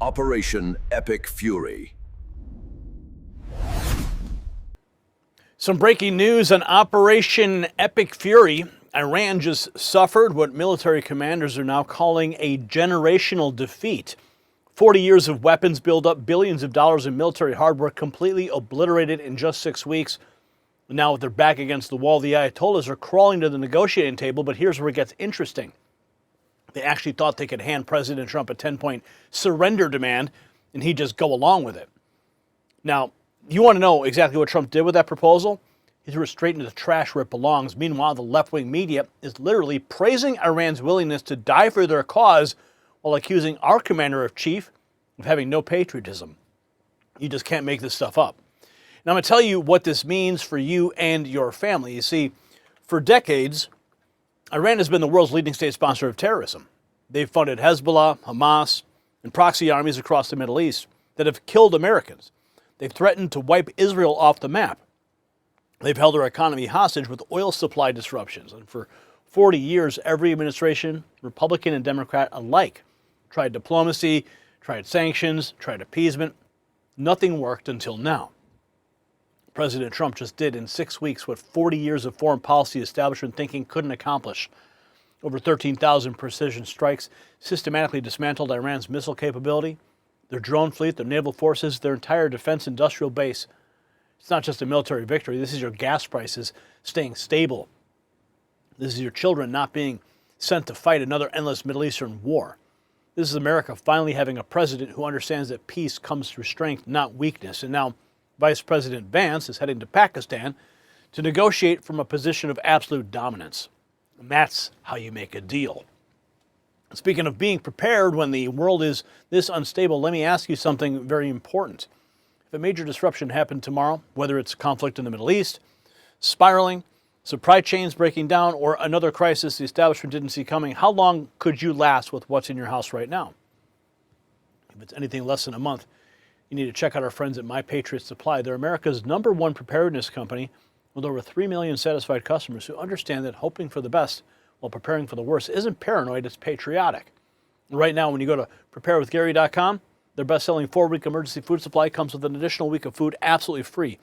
Operation Epic Fury. Some breaking news on Operation Epic Fury. Iran just suffered what military commanders are now calling a generational defeat. 40 years of weapons buildup, billions of dollars in military hardware completely obliterated in just 6 weeks. Now with their back against the wall, the Ayatollahs are crawling to the negotiating table, but here's where it gets interesting. They actually thought they could hand President Trump a 10-point surrender demand, and he'd just go along with it. Now, you want to know exactly what Trump did with that proposal? He threw it straight into the trash where it belongs. Meanwhile, the left-wing media is literally praising Iran's willingness to die for their cause while accusing our commander-in-chief of having no patriotism. You just can't make this stuff up. Now, I'm going to tell you what this means for you and your family. You see, for decades, Iran has been the world's leading state sponsor of terrorism. They've funded Hezbollah, Hamas, and proxy armies across the Middle East that have killed Americans. They've threatened to wipe Israel off the map. They've held our economy hostage with oil supply disruptions. And for 40 years, every administration, Republican and Democrat alike, tried diplomacy, tried sanctions, tried appeasement. Nothing worked until now. President Trump just did in 6 weeks what 40 years of foreign policy establishment thinking couldn't accomplish. Over 13,000 precision strikes systematically dismantled Iran's missile capability, their drone fleet, their naval forces, their entire defense industrial base. It's not just a military victory. This is your gas prices staying stable. This is your children not being sent to fight another endless Middle Eastern war. This is America finally having a president who understands that peace comes through strength, not weakness. And now Vice President Vance is heading to Pakistan to negotiate from a position of absolute dominance. And that's how you make a deal. Speaking of being prepared when the world is this unstable, let me ask you something very important. If a major disruption happened tomorrow, whether it's conflict in the Middle East, spiraling, supply chains breaking down, or another crisis the establishment didn't see coming, how long could you last with what's in your house right now? If it's anything less than a month, you need to check out our friends at Patriot Supply. They're America's #1 preparedness company with over 3 million satisfied customers who understand that hoping for the best while preparing for the worst isn't paranoid, it's patriotic. Right now, when you go to preparewithgary.com, their best-selling 4-week emergency food supply comes with an additional week of food absolutely free.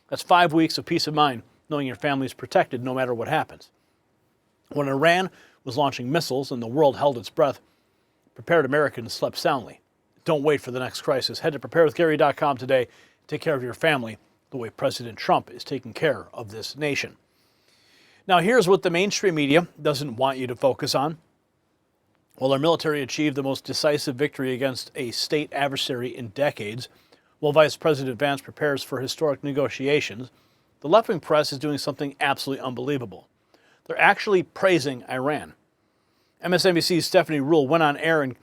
That's 5 weeks of peace of mind, knowing your family is protected no matter what happens. When Iran was launching missiles and the world held its breath, prepared Americans slept soundly. Don't wait for the next crisis. Head to preparewithgary.com today. Take care of your family the way President Trump is taking care of this nation. Now, here's what the mainstream media doesn't want you to focus on. While our military achieved the most decisive victory against a state adversary in decades, while Vice President Vance prepares for historic negotiations, the left-wing press is doing something absolutely unbelievable. They're actually praising Iran. MSNBC's Stephanie Ruhle went on air and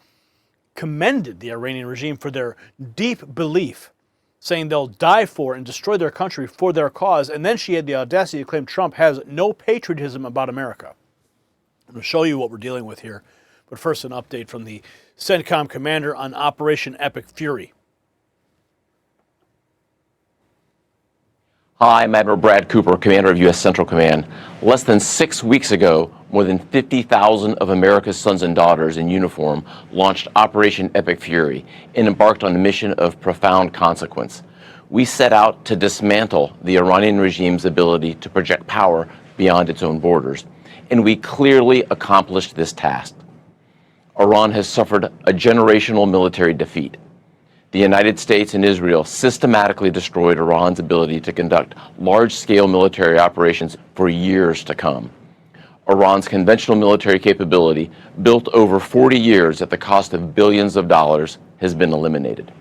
commended the Iranian regime for their deep belief, saying they'll die for and destroy their country for their cause, and then she had the audacity to claim Trump has no patriotism about America. I'm going to show you what we're dealing with here, but first an update from the CENTCOM commander on Operation Epic Fury. Hi, I'm Admiral Brad Cooper, Commander of U.S. Central Command. Less than 6 weeks ago, more than 50,000 of America's sons and daughters in uniform launched Operation Epic Fury and embarked on a mission of profound consequence. We set out to dismantle the Iranian regime's ability to project power beyond its own borders, and we clearly accomplished this task. Iran has suffered a generational military defeat. The United States and Israel systematically destroyed Iran's ability to conduct large-scale military operations for years to come. Iran's conventional military capability, built over 40 years at the cost of billions of dollars, has been eliminated.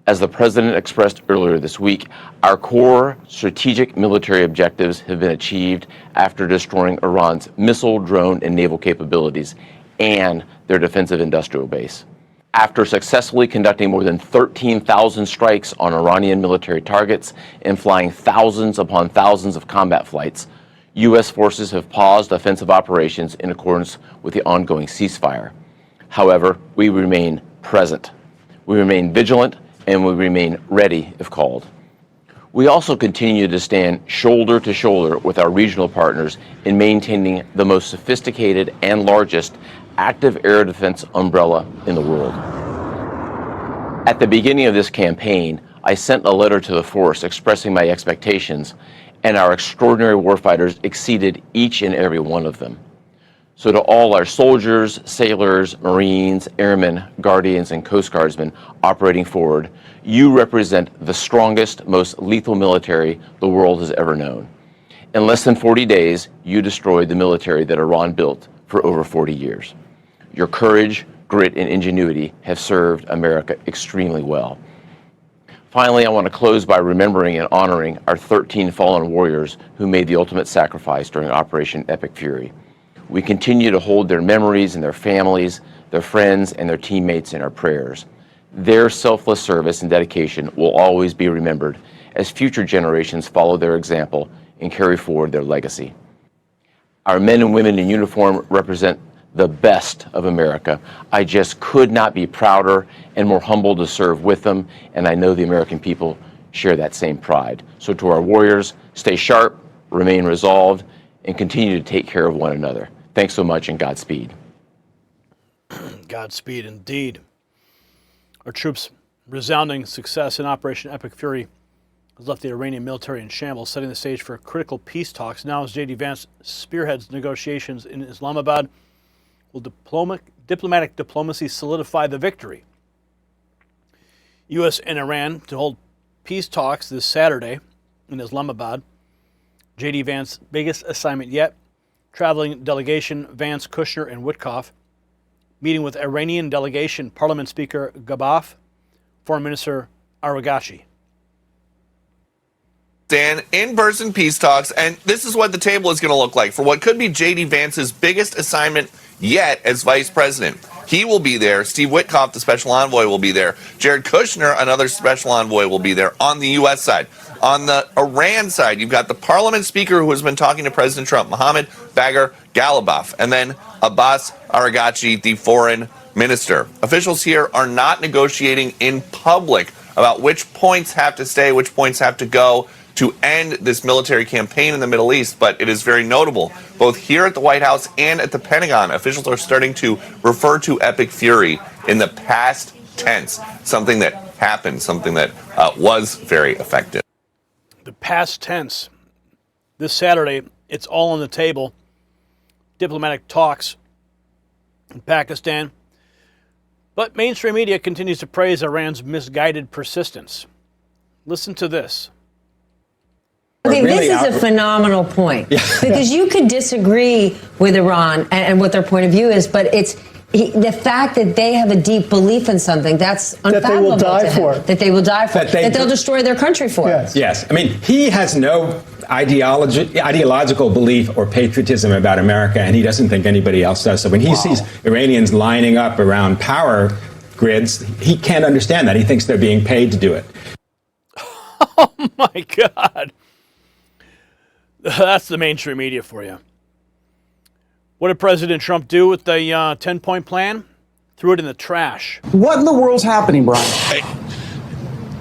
As the President expressed earlier this week, our core strategic military objectives have been achieved after destroying Iran's missile, drone, and naval capabilities and their defensive industrial base. After successfully conducting more than 13,000 strikes on Iranian military targets and flying thousands upon thousands of combat flights, U.S. forces have paused offensive operations in accordance with the ongoing ceasefire. However, we remain present. We remain vigilant, and we remain ready if called. We also continue to stand shoulder to shoulder with our regional partners in maintaining the most sophisticated and largest active air defense umbrella in the world. At the beginning of this campaign, I sent a letter to the force expressing my expectations, and our extraordinary warfighters exceeded each and every one of them. So to all our soldiers, sailors, Marines, airmen, guardians, and Coast Guardsmen operating forward, you represent the strongest, most lethal military the world has ever known. In less than 40 days, you destroyed the military that Iran built for over 40 years. Your courage, grit, and ingenuity have served America extremely well. Finally, I want to close by remembering and honoring our 13 fallen warriors who made the ultimate sacrifice during Operation Epic Fury. We continue to hold their memories and their families, their friends, and their teammates in our prayers. Their selfless service and dedication will always be remembered as future generations follow their example and carry forward their legacy. Our men and women in uniform represent the best of America. I just could not be prouder and more humbled to serve with them, and I know the American people share that same pride. So to our warriors, stay sharp, remain resolved, and continue to take care of one another. Thanks so much, and Godspeed. Godspeed indeed. Our troops' resounding success in Operation Epic Fury has left the Iranian military in shambles, setting the stage for critical peace talks. Now, as J.D. Vance spearheads negotiations in Islamabad, will diplomatic diplomacy solidify the victory? U.S. and Iran to hold peace talks this Saturday in Islamabad. J.D. Vance's biggest assignment yet. Traveling delegation Vance, Kushner, and Witkoff. Meeting with Iranian delegation Parliament Speaker Gabaf, Foreign Minister Aragachi. Dan, in-person peace talks, and this is what the table is going to look like for what could be J.D. Vance's biggest assignment yet as vice president. He will be there. Steve Witkoff, the special envoy, will be there. Jared Kushner, another special envoy, will be there on the U.S. side. On the Iran side, you've got the parliament speaker who has been talking to President Trump, Mohammad Bagher Ghalibaf, and then Abbas Aragachi, the foreign minister. Officials here are not negotiating in public about which points have to stay, which points have to go to end this military campaign in the Middle East, but it is very notable. Both here at the White House and at the Pentagon, officials are starting to refer to Epic Fury in the past tense, something that happened, something that was very effective. The past tense. This Saturday, it's all on the table. Diplomatic talks in Pakistan. But mainstream media continues to praise Iran's misguided persistence. Listen to this. Okay, this is a phenomenal point because you could disagree with Iran and what their point of view is, but it's the fact that they have a deep belief in something that's unfathomable to him, that they will die for, that they'll destroy their country for. Yes. I mean, he has no ideological belief or patriotism about America, and he doesn't think anybody else does. So when he sees Iranians lining up around power grids, he can't understand that. He thinks they're being paid to do it. Oh, my God. That's the mainstream media for you. What did President Trump do with the 10-point plan? Threw it in the trash. What in the world's happening, Brian?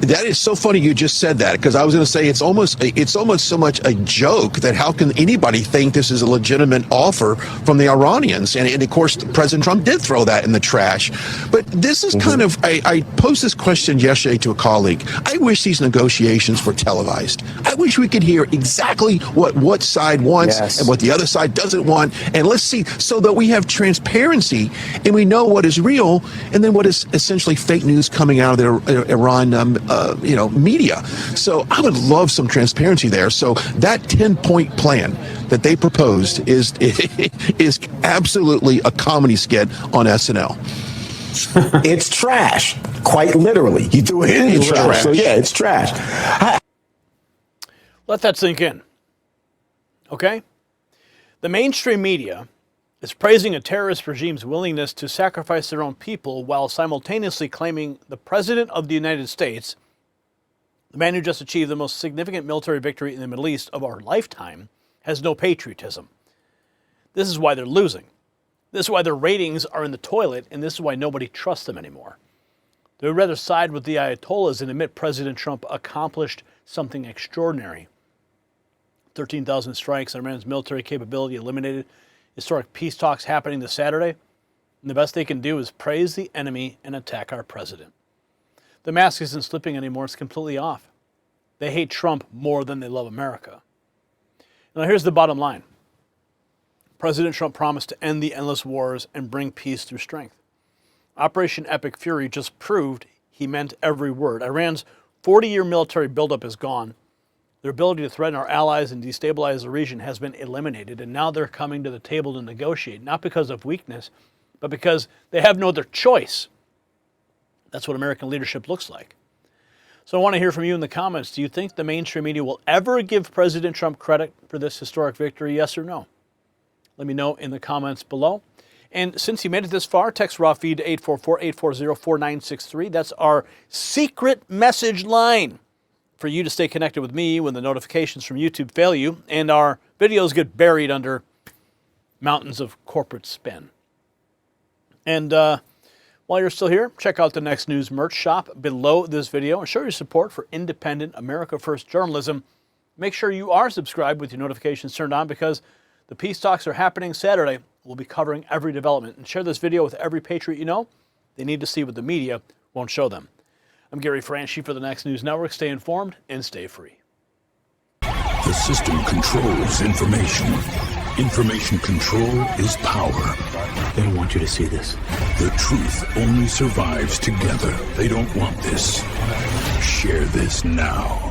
That is so funny you just said that, because I was going to say it's almost so much a joke that how can anybody think this is a legitimate offer from the Iranians? And of course, President Trump did throw that in the trash. But this is kind of, I posed this question yesterday to a colleague. I wish these negotiations were televised. I wish we could hear exactly what side wants and what the other side doesn't want. And let's see, so that we have transparency and we know what is real and then what is essentially fake news coming out of the Iran media. So I would love some transparency there. So that 10-point plan that they proposed is absolutely a comedy skit on SNL. It's trash, quite literally. You threw it in the trash. So yeah, it's trash. Let that sink in. Okay? The mainstream media is praising a terrorist regime's willingness to sacrifice their own people while simultaneously claiming the President of the United States, the man who just achieved the most significant military victory in the Middle East of our lifetime, has no patriotism. This is why they're losing. This is why their ratings are in the toilet, and this is why nobody trusts them anymore. They would rather side with the Ayatollahs and admit President Trump accomplished something extraordinary. 13,000 strikes, Iran's military capability eliminated, historic peace talks happening this Saturday, and the best they can do is praise the enemy and attack our president. The mask isn't slipping anymore. It's completely off. They hate Trump more than they love America. Now, here's the bottom line. President Trump promised to end the endless wars and bring peace through strength. Operation Epic Fury just proved he meant every word. Iran's 40-year military buildup is gone. Their ability to threaten our allies and destabilize the region has been eliminated, and now they're coming to the table to negotiate, not because of weakness, but because they have no other choice. That's what American leadership looks like. So I want to hear from you in the comments. Do you think the mainstream media will ever give President Trump credit for this historic victory, yes or no? Let me know in the comments below. And since you made it this far, text raw feed to 844-840-4963. That's our secret message line for you to stay connected with me when the notifications from YouTube fail you and our videos get buried under mountains of corporate spin. And while you're still here, check out the Next News merch shop below this video and show your support for independent America First journalism. Make sure you are subscribed with your notifications turned on, because the peace talks are happening Saturday. We'll be covering every development. And share this video with every patriot you know. They need to see what the media won't show them. I'm Gary Franchi for the Next News Network. Stay informed and stay free. The system controls information. Information control is power. They don't want you to see this. The truth only survives together. They don't want this. Share this now.